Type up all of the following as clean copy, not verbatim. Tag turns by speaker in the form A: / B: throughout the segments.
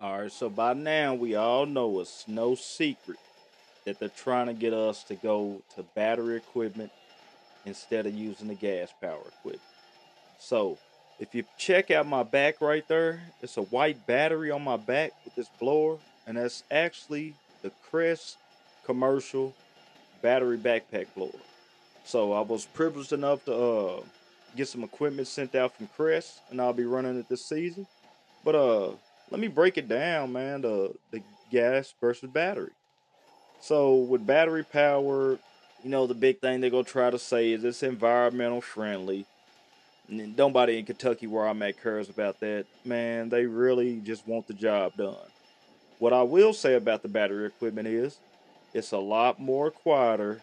A: All right, so by now we all know it's no secret that they're trying to get us to go to battery equipment instead of using the gas power equipment. So if you check out my back right there, it's a white battery on my back with this blower, and that's actually the Crest commercial battery backpack blower. So I was privileged enough to get some equipment sent out from Crest, and I'll be running it this season. But let me break it down, man. The gas versus battery. So with battery power, the big thing they're gonna try to say is it's environmental friendly. And nobody in Kentucky where I'm at cares about that. Man, they really just want the job done. What I will say about the battery equipment is it's a lot more quieter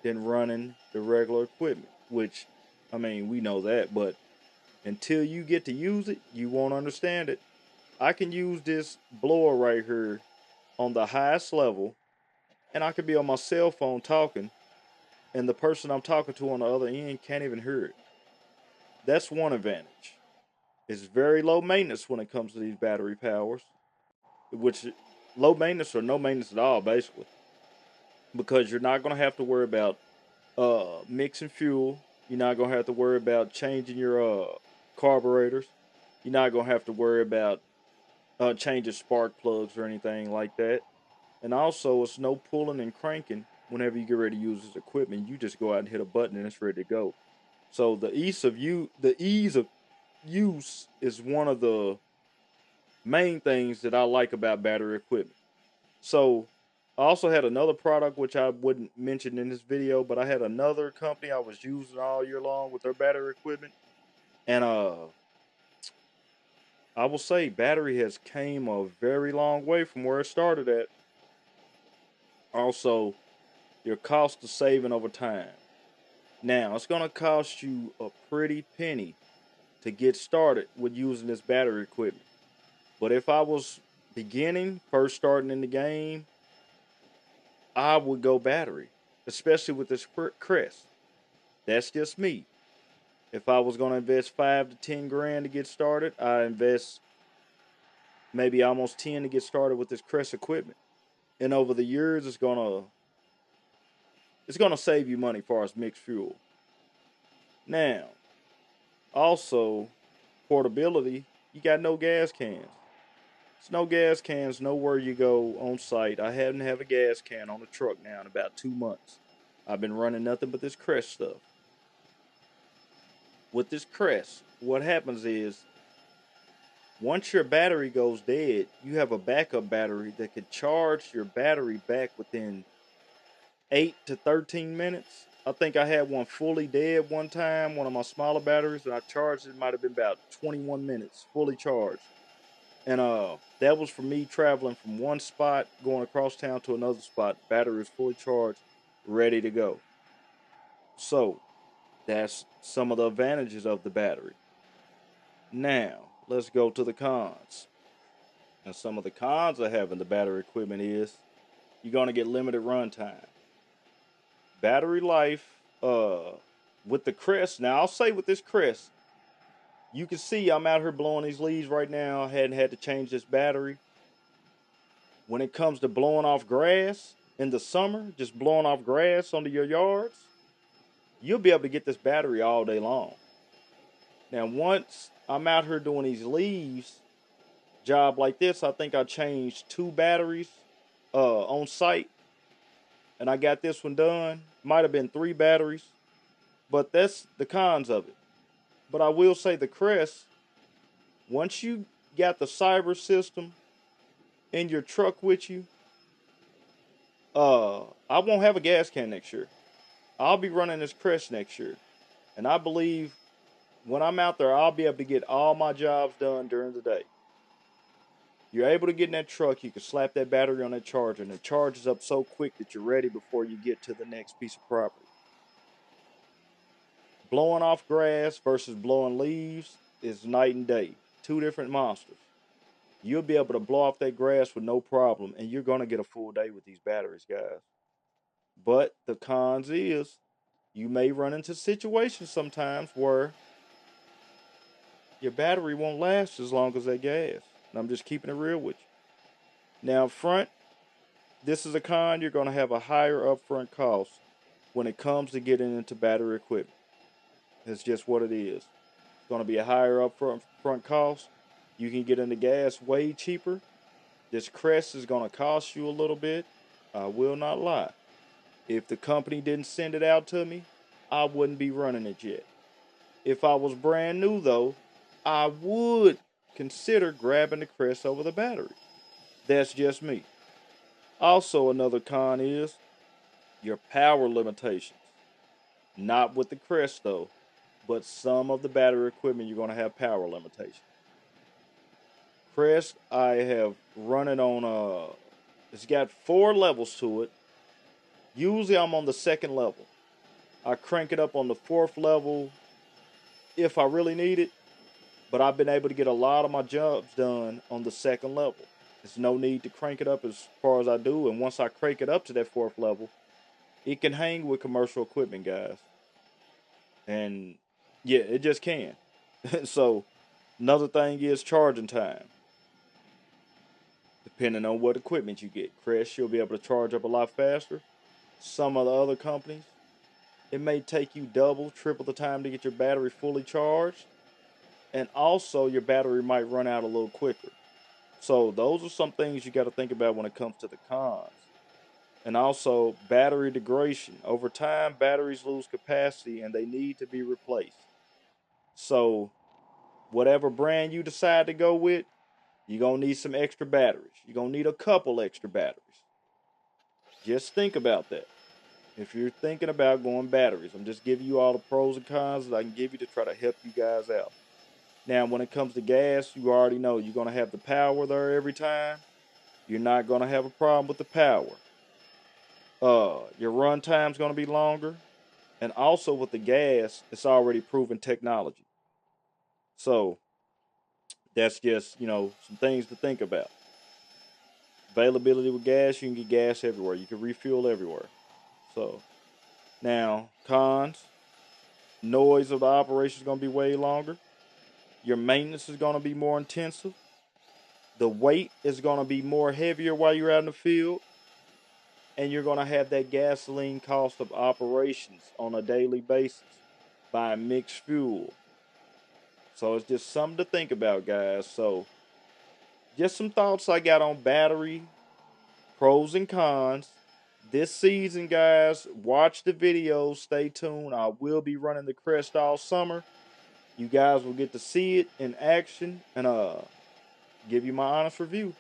A: than running the regular equipment, which I mean, we know that, but until you get to use it, you won't understand it. I can use this blower right here on the highest level, and I could be on my cell phone talking, and the person I'm talking to on the other end can't even hear it. That's one advantage. It's very low maintenance when it comes to these battery powers, which low maintenance or no maintenance at all, basically, because you're not going to have to worry about mixing fuel. You're not going to have to worry about changing your carburetors. You're not going to have to worry about changing spark plugs or anything like that. And also, it's no pulling and cranking whenever you get ready to use this equipment. You just go out and hit a button and it's ready to go. So the ease of use is one of the main things that I like about battery equipment. So I also had another product which I wouldn't mention in this video, but I had another company I was using all year long with their battery equipment, and I will say battery has came a very long way from where it started at. Also, your cost of saving over time. Now, it's going to cost you a pretty penny to get started with using this battery equipment. But if I was first starting in the game, I would go battery, especially with this Crest. That's just me. If I was going to invest 5 to 10 grand to get started, I invest maybe almost 10 to get started with this Crest equipment. And over the years, it's gonna save you money as far as mixed fuel. Now, also portability, you got no gas cans. It's no gas cans nowhere you go on site. I haven't have a gas can on the truck now in about 2 months. I've been running nothing but this Crest stuff. With this Crest, what happens is once your battery goes dead, you have a backup battery that can charge your battery back within 8 to 13 minutes. I think I had one fully dead one time, one of my smaller batteries, and I charged it. Might have been about 21 minutes, fully charged. And that was for me traveling from one spot, going across town to another spot. Battery is fully charged, ready to go. So that's some of the advantages of the battery. Now, let's go to the cons. And some of the cons of having the battery equipment is you're going to get limited runtime. Battery life with the Crest. Now, I'll say with this Crest, you can see I'm out here blowing these leaves right now. I hadn't had to change this battery. When it comes to blowing off grass in the summer, just blowing off grass onto your yards, you'll be able to get this battery all day long. Now, once I'm out here doing these leaves, job like this, I think I changed 2 batteries on site, and I got this one done. Might have been 3 batteries, but that's the cons of it. But I will say the Crest, once you got the cyber system in your truck with you, I won't have a gas can next year. I'll be running this Crest next year, and I believe when I'm out there, I'll be able to get all my jobs done during the day. You're able to get in that truck, you can slap that battery on that charger, and it charges up so quick that you're ready before you get to the next piece of property. Blowing off grass versus blowing leaves is night and day. Two different monsters. You'll be able to blow off that grass with no problem, and you're going to get a full day with these batteries, guys. But the cons is you may run into situations sometimes where your battery won't last as long as that gas. And I'm just keeping it real with you. Now front, this is a con. You're going to have a higher upfront cost when it comes to getting into battery equipment. It's just what it is. It's going to be a higher upfront cost. You can get into gas way cheaper. This Crest is going to cost you a little bit. I will not lie. If the company didn't send it out to me, I wouldn't be running it yet. If I was brand new though, I would consider grabbing the Crest over the battery. That's just me. Also, another con is your power limitations. Not with the Crest though, but some of the battery equipment you're going to have power limitations. Crest, I have run it on it's got 4 levels to it. Usually I'm on the second level. I crank it up on the 4th level if I really need it, but I've been able to get a lot of my jobs done on the second level. There's no need to crank it up as far as I do, and once I crank it up to that 4th level, it can hang with commercial equipment, guys. And yeah, it just can. So another thing is charging time. Depending on what equipment you get, Kress, you'll be able to charge up a lot faster. Some of the other companies, it may take you double, triple the time to get your battery fully charged. And also, your battery might run out a little quicker. So, those are some things you got to think about when it comes to the cons. And also, battery degradation. Over time, batteries lose capacity and they need to be replaced. So, whatever brand you decide to go with, you're going to need some extra batteries. You're going to need a couple extra batteries. Just think about that. If you're thinking about going batteries, I'm just giving you all the pros and cons that I can give you to try to help you guys out. Now, when it comes to gas, you already know you're going to have the power there every time. You're not going to have a problem with the power. Your run time's going to be longer. And also with the gas, it's already proven technology. So that's just, some things to think about. Availability with gas, you can get gas everywhere. You can refuel everywhere. So now, cons, noise of the operation is going to be way longer. Your maintenance is going to be more intensive. The weight is going to be more heavier while you're out in the field. And you're going to have that gasoline cost of operations on a daily basis buying mixed fuel. So it's just something to think about, guys. So just some thoughts I got on battery, pros and cons. This season, guys, watch the videos. Stay tuned. I will be running the Crest all summer. You guys will get to see it in action and give you my honest review.